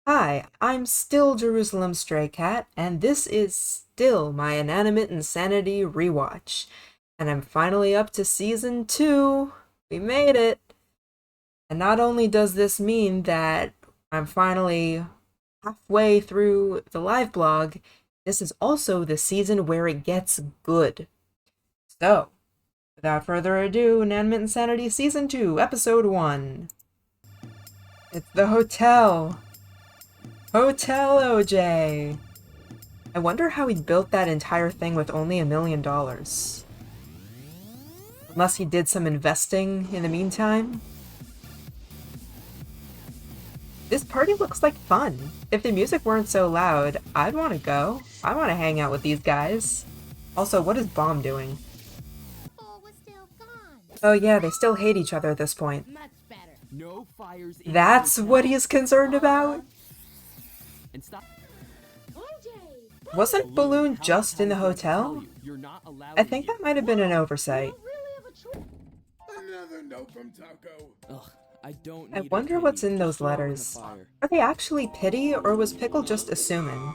Hi, I'm still Jerusalem Stray Cat, and this is still my Inanimate Insanity rewatch. And I'm finally up to season 2. We made it! And not only does this mean that I'm finally halfway through the live blog, this is also the season where it gets good. So, without further ado, Inanimate Insanity Season 2, Episode 1. It's the hotel! Hotel OJ! I wonder how he built that entire thing with only $1 million. Unless he did some investing in the meantime. This party looks like fun. If the music weren't so loud, I'd want to go. I want to hang out with these guys. Also, what is Bomb doing? Oh yeah, they still hate each other at this point. That's what he's concerned about? Wasn't Balloon just in the hotel? I think that might have been an oversight. I wonder what's in those letters. Are they actually pity, or was Pickle just assuming?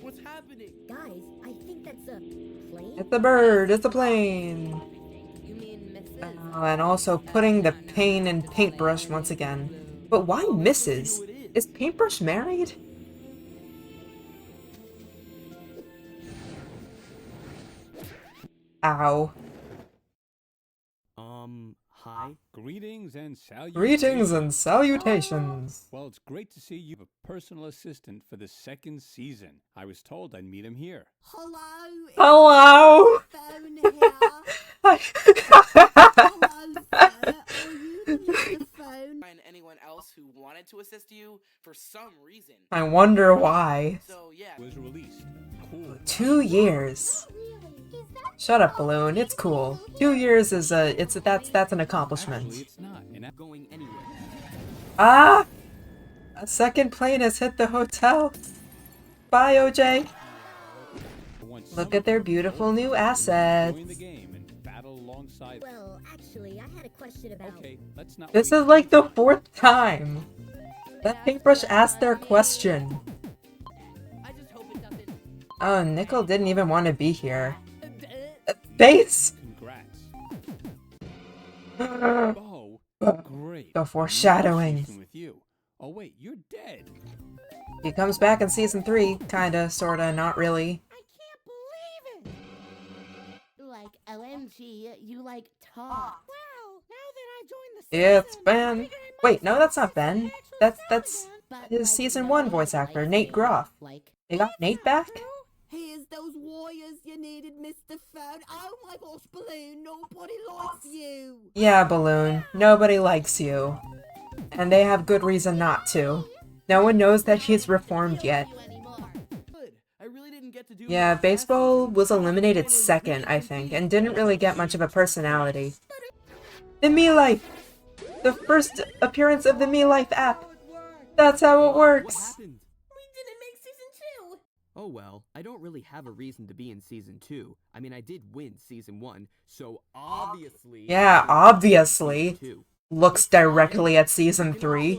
What's happening? Guys, I think that's a plane. It's a bird, it's a plane! You mean Mrs.? Oh, and also putting the pain in Paintbrush once again. But why Mrs.? Is Paintbrush married? Ow. Hi. Greetings and salutations. Greetings and salutations. Well, it's great to see you have a personal assistant for the second season. I was told I'd meet him here. Hello. Hello. Phone here. Hello, sir. Are you the phone? Find anyone else who wanted to assist you for some reason. I wonder why. So yeah. Was released. Cool. 2 years. Shut up, Balloon. It's cool. 2 years is that's an accomplishment. Actually, it's not. And I'm going anywhere. Ah! A second plane has hit the hotel. Bye, OJ. Look at their beautiful new assets. Join the game and battle alongside. Well, actually, I had a question about. Okay, let's not. This wait. is like the 4th time. Let Paintbrush ask their question. I just hope it doesn't. Oh, Nickel didn't even want to be here. Face! Congrats. The Oh, great. foreshadowing. With you. Oh wait, you're dead. He comes back in season 3, kinda, sorta, not really. I can't believe it. Like OMG, you like talk. Wow, now that I joined the It's Ben. Wait, no, that's not Ben. That's his season 1 voice actor, Nate Groff. Like, They got Nate back? here's those wires you needed, Mr. Phone. Oh my gosh, Balloon, nobody likes you. Yeah, Balloon. Nobody likes you. And they have good reason not to. No one knows that he's reformed yet. Good. I really didn't get to do. Yeah, baseball was eliminated second, I think, and didn't really get much of a personality. The Me Life! The first appearance of the Me Life app! That's how it works! We didn't make season 2. Oh well, I don't really have a reason to be in season 2. I mean, I did win season 1, so obviously. Yeah, obviously. 2. Looks directly at season 3.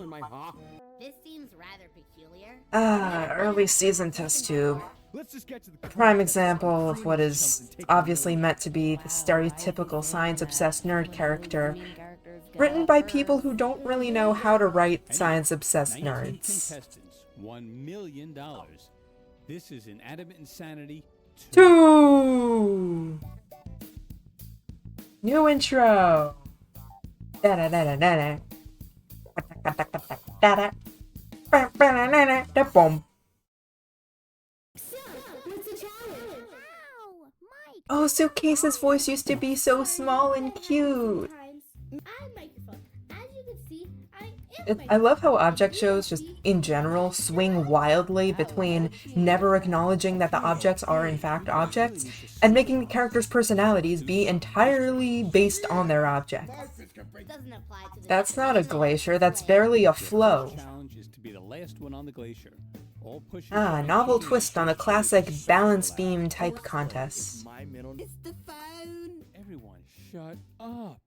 This seems rather peculiar. Ah, early season test tube. Let's just get to the Prime example of what is obviously meant to be the stereotypical science-obsessed nerd character, written by people who don't really know how to write science-obsessed 19 nerds. contestants, $1 million. This is Inanimate Insanity 2. 2! New intro! Da-da-da-da-da-da. Da-da. Ba-ba-da-da-da-da-boom. What's the challenge? Wow, Mike. Oh, Suitcase's voice used to be so small and cute. I'm microphone. As you can see, I I love how object shows, just in general, swing wildly between never acknowledging that the objects are in fact objects, and making the characters' personalities be entirely based on their objects. doesn't apply to the That's not a glacier, that's barely a flow. Challenge is to be the last one on the glacier. All pushing Ah, for novel the twist on the classic balance beam type contest. My middle. It's the phone. Everyone, shut up.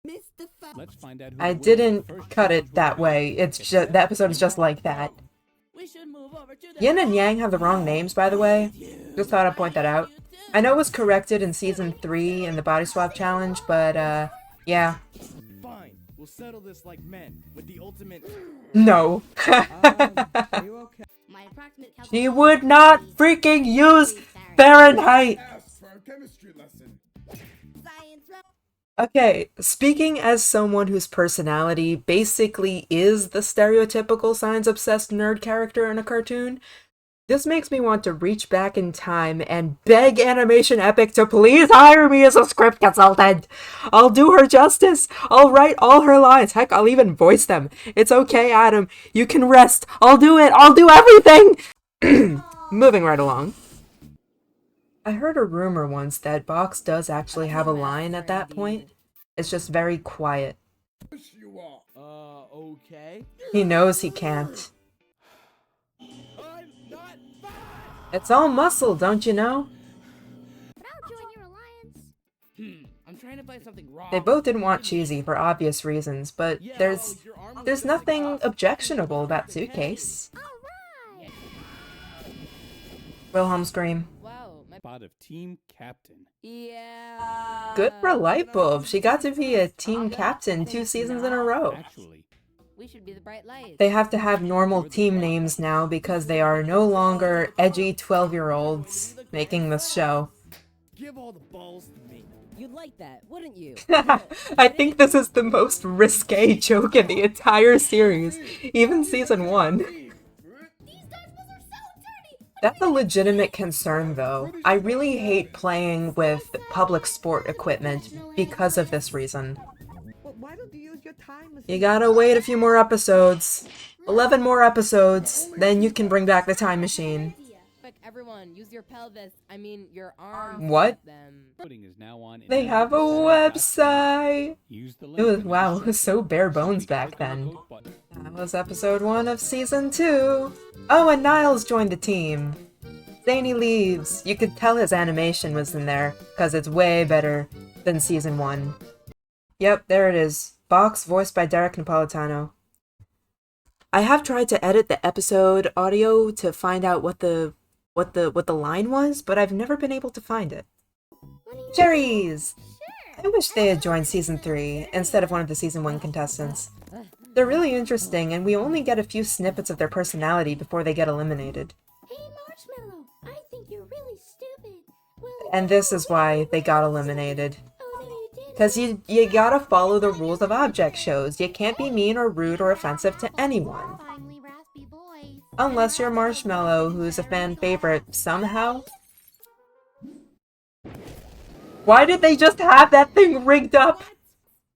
Mr. Fa- Let's find out who I the winner of the didn't first cut challenge it that will be. way. It's just the episode is just like that. We should move over to the Yin and Yang have the wrong names, by the way. Just thought I'd point that out. I know it was corrected in season 3 in the body swap challenge, but yeah. Fine, we'll settle this like men with the ultimate. No. Are you okay? My approximate She would not freaking use Fahrenheit! F for our chemistry lesson. science. Okay, speaking as someone whose personality basically is the stereotypical science-obsessed nerd character in a cartoon, this makes me want to reach back in time and beg Animation Epic to please hire me as a script consultant. I'll do her justice. I'll write all her lines. Heck, I'll even voice them. It's okay, Adam. You can rest. I'll do it. I'll do everything. Moving right along. I heard a rumor once that Box does actually have a line at that point. It's just very quiet. Push you all. Okay. He knows he can't. I'm not fine. It's all muscle, don't you know? But I'll join your alliance. I'm trying to find something wrong. They both didn't want cheesy for obvious reasons, but there's nothing objectionable about Suitcase. All right. Wilhelm scream. Wow. My Spot of team captain. yeah. Good for Lightbulb. She got to be a team captain 2 seasons in a row. Actually, We should be the bright lights. They have to have normal team names now because they are no longer edgy 12-year-olds making this show. Give all the balls to me. You'd like that, wouldn't you? I think this is the most risque joke in the entire series, even season 1. These dodgeballs are so dirty. That's a legitimate concern, though. I really hate playing with public sport equipment because of this reason. Well, why don't you use your time machine? You gotta wait a few more episodes. 11 more episodes, then you can bring back the time machine. Quick, everyone, use your pelvis. I mean, your arms. What? Them. footing is now on. They have a website! Use the It was, link. wow, it was so bare bones back then. That was episode 1 of season 2. Oh, and Niles joined the team. Zany leaves. You could tell his animation was in there, because it's way better than season 1. Yep, there it is. Box voiced by Derek Napolitano. I have tried to edit the episode audio to find out what the line was, but I've never been able to find it. Cherries! I wish they had joined season 3 instead of one of the season 1 contestants. They're really interesting, and we only get a few snippets of their personality before they get eliminated. Hey, Marshmallow, I think you're really stupid. Well, And this is why they got eliminated. oh, no, you didn't. Because you gotta follow the rules of object shows. You can't be mean or rude or offensive to anyone. Finally, raspy voice. Unless you're Marshmallow, who's a fan favorite somehow. Why did they just have that thing rigged up?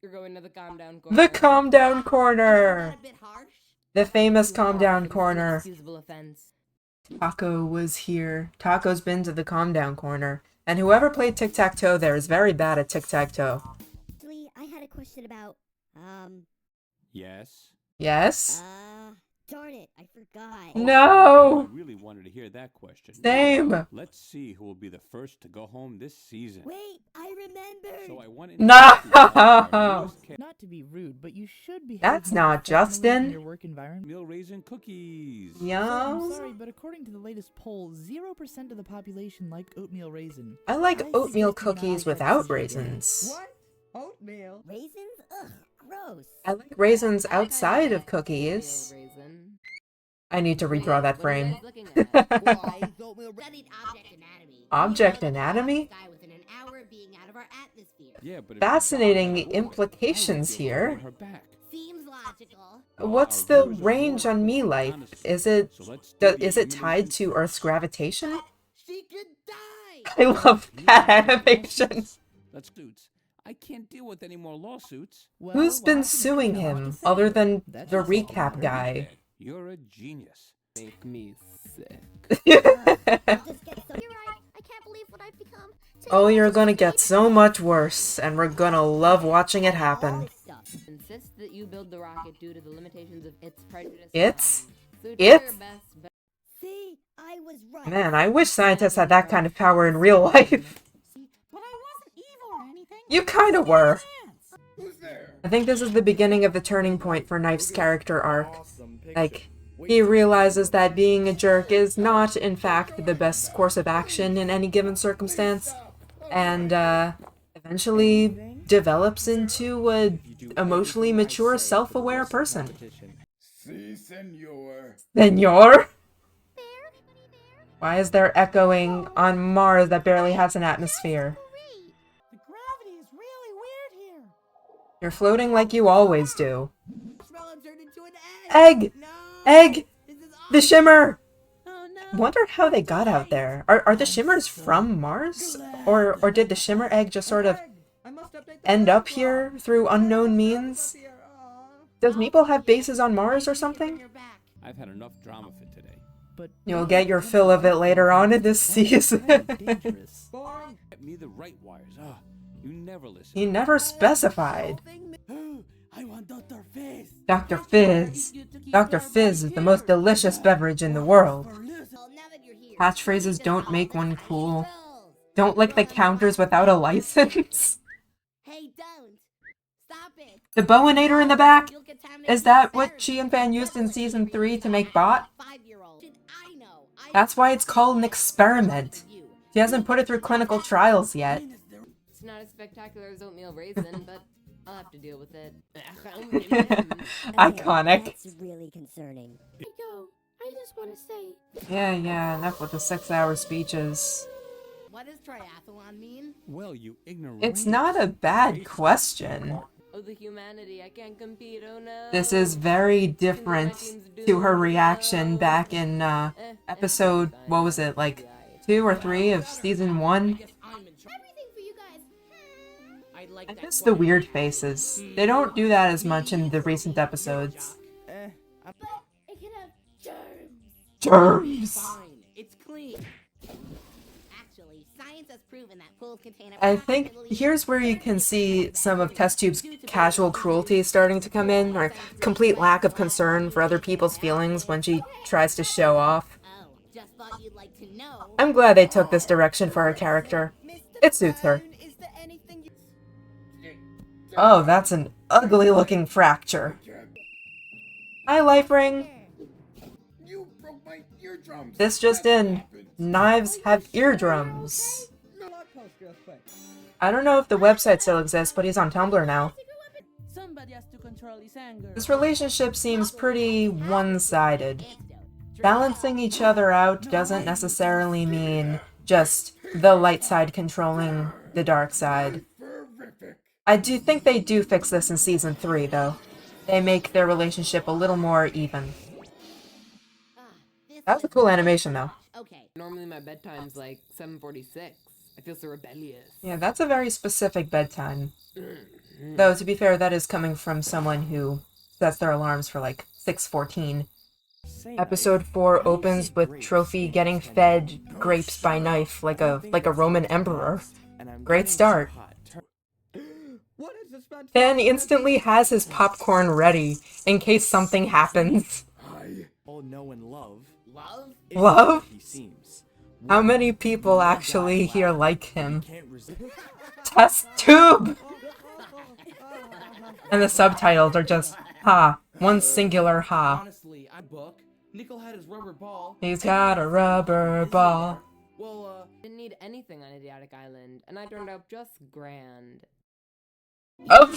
You're going to the calm down corner. The calm down corner! A bit harsh. The famous calm down corner. Excusable offense. Taco was here. Taco's been to the calm down corner. And whoever played tic-tac-toe there is very bad at tic-tac-toe. Actually, I had a question about, Yes. Yes? darn it, I forgot. I No! really wanted to hear that question. Same! Let's see who will be the first to go home this season. Wait, I remembered! So I want No! Not to be rude, but you should be. That's not Justin. In your work environment. Meal raisin cookies. I'm Yum. sorry, but according to the latest poll, 0% of the population like oatmeal raisin. I like I oatmeal think you're cookies not without interested. raisins. What? Oatmeal? Raisins? Ugh, gross. I like raisins outside of cookies. Raisin. I need to redraw that What are you frame. guys looking at? Why? Studied object anatomy. Object anatomy? Sky within an hour of being out of our atmosphere. Yeah, but if Fascinating it's not warm, implications I would feel here. on her back. Seems logical. What's Our the viewers are range on me warm, life? honestly. Is it So let's do the is it tied elimination to Earth's gravitation? She could die. I love that animation. Let's suits. I can't deal with any more lawsuits. Well, Who's been I suing don't know what him to say. other than That's the just all recap right. guy? You're a genius. Make me sick. Just get so You're right. I can't believe what I've become. Oh, you're gonna get so much worse, and we're gonna love watching it happen. Insist that you build the rocket due to the limitations of its prejudice. It's? So do It's? your best, but See, I was right. Man, I wish scientists had that kind of power in real life. But I wasn't evil or anything. You kinda were. I think this is the beginning of the turning point for Knife's character arc. Awesome Like, he realizes that being a jerk is not, in fact, the best course of action in any given circumstance, and eventually develops into a emotionally mature, self-aware person. Senor? Why is there echoing on Mars that barely has an atmosphere? The gravity is really weird here. You're floating like you always do. Marshmallow turned into an Egg! No. Egg! This is The shimmer! Oh no. Wondered how they got out there. Are the shimmers from Mars? Or did the shimmer egg just sort of end up here through unknown means? Does Meeple have bases on Mars or something? You're back. I've had enough drama for today. But You'll get your fill of it later on in this season. dangerous. Get me the right wires. Ah, you never listen. He never specified. I want Dr. Fizz. Dr. Fizz. Dr. Fizz is the most delicious beverage in the world. Well, now that you're here, Catchphrases don't make one cool. Don't lick the counters without a license. Hey, don't. Stop it. The Bowinator in the back? You'll get time Is that what Chien Fan used in Season 3 to make Bot? 5-year-old. I know. That's why it's called an experiment. He hasn't put it through clinical trials yet. It's not as spectacular as oatmeal raisin, but I'll have to deal with it. Iconic. that's really concerning. Go. I just want to say. Yeah, enough with the 6-hour speeches. What does triathlon mean? Well, you ignorant. It's not a bad question. Oh, the humanity, I can't compete, oh no. This is very different to her reaction back in episode, what was it, like 2 or 3 of Season 1? Everything for you guys. I'd like I miss the weird faces. They don't do that as much in the recent episodes. It can have germs. Germs! Fine. It's clean. Actually, science has proven that pools contain I think here's where you can see some of Test Tube's casual cruelty starting to come in, or complete lack of concern for other people's feelings when she tries to show off. Oh, just thought you'd like to know. I'm glad they took this direction for her character. It suits her. Oh, that's an ugly looking fracture. Hi, Life Ring. You broke my eardrums. This just in. Knives have eardrums. I don't know if the website still exists, but he's on Tumblr now. Somebody has to control his anger. This relationship seems pretty one-sided. Balancing each other out doesn't necessarily mean just the light side controlling the dark side. I do think they do fix this in Season 3, though. They make their relationship a little more even. That was a cool animation, though. Okay. Normally my bedtime's like 7:46. I feel so rebellious. Yeah, that's a very specific bedtime. Though, to be fair, that is coming from someone who sets their alarms for like 6:14. Episode 4 opens with Trophy getting fed grapes by knife like a Roman emperor. Great start. Fan instantly has his popcorn ready in case something happens. All know and love. Love? Love? He seems. How many people actually here like him? Can't resist. Test tube! And the subtitles are just, ha. One singular ha. Honestly, I book. Nickel had his rubber ball. He's got a rubber ball. Well, Didn't need anything on Idiotic Island, and I turned out just grand. Oh,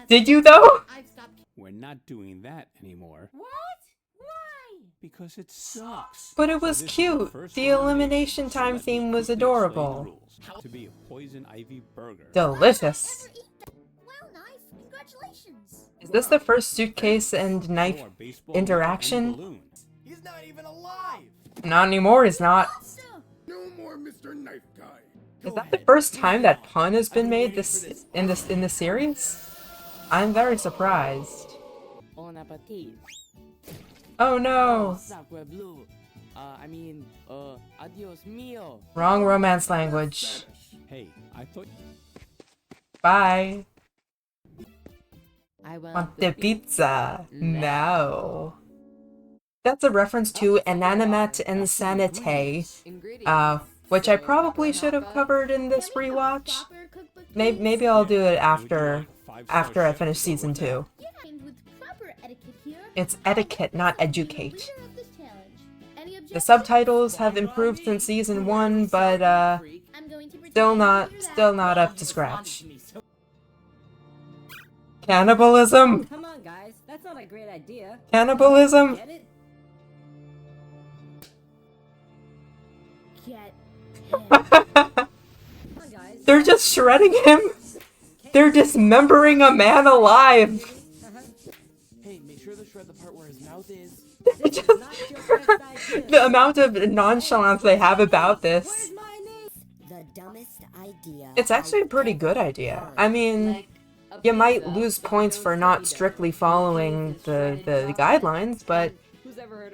did you though? I've stopped. We're not doing that anymore. What? Why? Because it sucks. But it was So this is cute. first The elimination, elimination so time let me theme was quickly explain the adorable. rules. To be a poison ivy burger. Delicious. Well, nice. Congratulations. Is this the first suitcase and knife More baseball interaction? and balloons. He's not even alive. Not anymore, he's not. No more Mr. Knife Guy. Is that the first time that pun has been made in the series? I'm very surprised. Bon appetit. Oh no! Sacre bleu. Adios mio. Wrong romance language. Hey, I thought Bye. I Want the pizza now. That's a reference to Inanimate Insanity, which I probably should have covered in this rewatch. Maybe I'll do it after after I finish season 2. Yeah, and with proper etiquette here. It's etiquette, not educate. Winner of this challenge. Any The objections? subtitles have improved since season 1, but I'm going to still not up to scratch. Cannibalism? Come on, guys. That's not a great idea. Cannibalism? Get it? Get Come on, guys. They're just shredding him. They're dismembering a man alive. Hey, make sure to shred the part where his mouth is. This is not your first idea. The amount of nonchalance they have about this. Where's my name? the dumbest idea. It's actually a pretty good idea. I mean, you might lose points for not strictly following the guidelines, but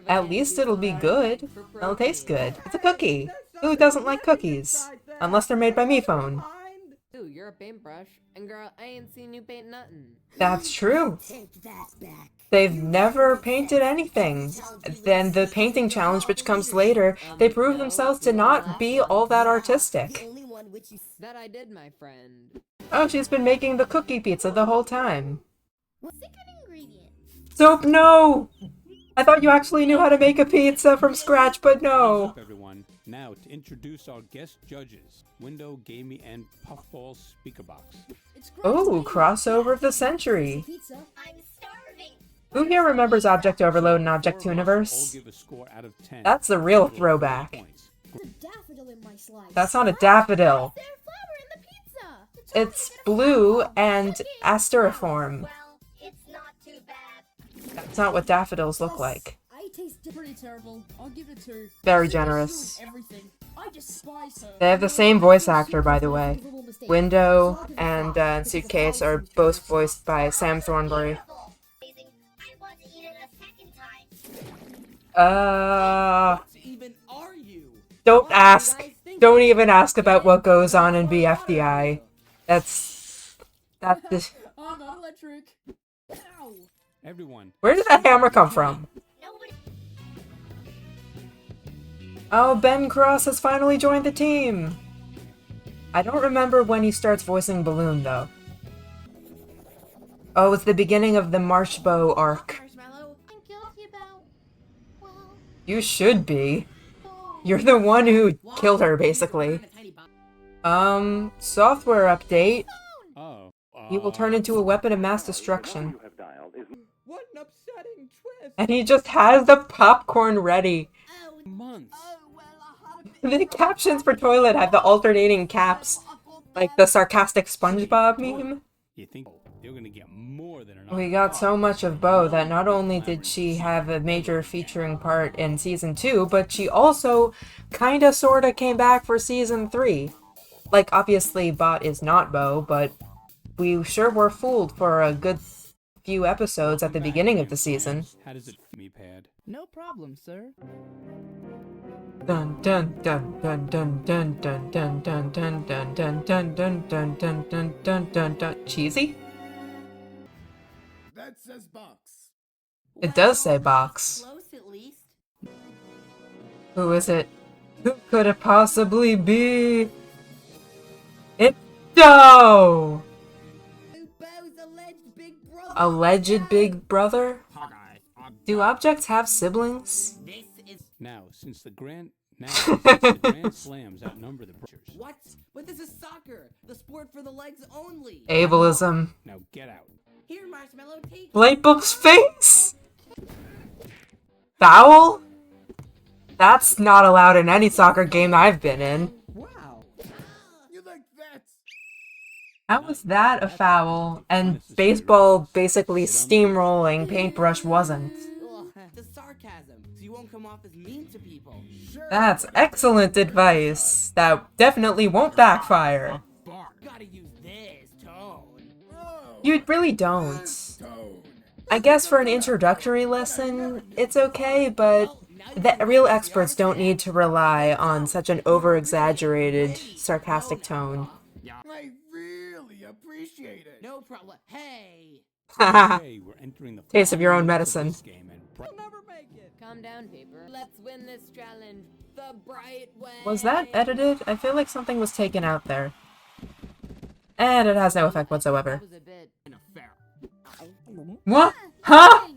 at least it'll be good. It'll taste good. It's a cookie. Who doesn't like cookies? Unless they're made by MePhone. Ooh, you're a paintbrush. And girl, I ain't seen you paint nothing. That's true. Take that back. They've never painted anything. Then the painting challenge, which comes later, they prove themselves to not be all that artistic. Only one which you That I did, my friend. Oh, she's been making the cookie pizza the whole time. secret ingredient. Soap, no! I thought you actually knew how to make a pizza from scratch, but What's no. up, everyone? Now to introduce our guest judges, Window, Gamey, and Puffball Speaker Box. Oh, crossover of the century. Pizza. I'm starving. Who here remembers Object Overload and Object All Universe? give a score out of 10. That's the real throwback. Points. There's a daffodil in my slice. That's not a daffodil. There's flour in the pizza. It's blue and asteroform. Well, it's not too bad. That's not what daffodils look like. I taste pretty terrible. I'll give it to Very generous. everything. I despise her. They have the same voice actor, by the way. Window and Suitcase are both voiced by Sam Thornbury. I want to eat it a second time. What even are you? Don't ask. Don't even ask about what goes on in BFDI. That's the. I'm not electric. Ow. Everyone. Where did that hammer come from? Nobody. Oh, Ben Cross has finally joined the team. I don't remember when he starts voicing Balloon though. Oh, it's the beginning of the Marshbow arc. Marshmallow. I'm guilty about. Well. You should be. You're the one who killed her, basically. Software update. Oh. He will turn into a weapon of mass destruction. What an upsetting twist! And he just has the popcorn ready. Months. The captions for Toilet have the alternating caps, like the sarcastic SpongeBob meme. You think they're gonna get more than enough? We got so much of Bo that not only did she have a major featuring part in Season 2, but she also kinda sorta came back for Season 3. Like, obviously, Bot is not Bo, but we sure were fooled for a good few episodes at the beginning of the season. How does it me pad? No problem, sir. Dun dun dun dun dun dun dun dun dun dun dun dun dun dun dun dun dun dun dun dun. Cheesy? That says box. It does say box. Close at least. Who is it? Who could it possibly be? It's Doe! Bo's alleged big brother. Alleged big brother? Do objects have siblings? Now, since the Grand Slams outnumber the Brushers. What? But this is soccer, the sport for the legs only. Ableism. Now get out. Here, Marshmallow, take it. Lightbulb's face? Foul? That's not allowed in any soccer game I've been in. Wow. You like that? How was that a foul and baseball basically steamrolling paintbrush wasn't? Ugh, the sarcasm, so you won't come off as mean to people. Sure. That's excellent advice. That definitely won't backfire. Gotta use this tone. Oh, You really don't. tone. I guess for an introductory lesson, it's okay, but the real experts don't need to rely on such an over-exaggerated, sarcastic tone. I really appreciate it. No problem. Hey! Today we're entering the Taste of your own final medicine. of this game, and Calm down, Paper. Let's win this challenge the bright way. Was that edited? I feel like something was taken out there. And it has no effect whatsoever. That was a bit. What? Huh?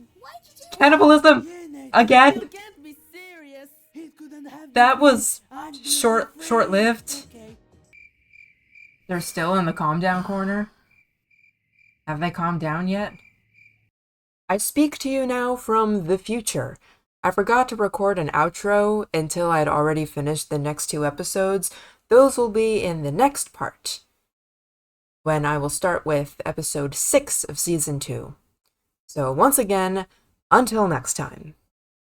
Cannibalism? Again? You can't be serious. He couldn't have That done was this. I'm just short-lived. Okay. They're still in the calm down corner. Have they calmed down yet? I speak to you now from the future. I forgot to record an outro until I'd already finished the next 2 episodes. Those will be in the next part, when I will start with episode 6 of season 2. So once again, until next time.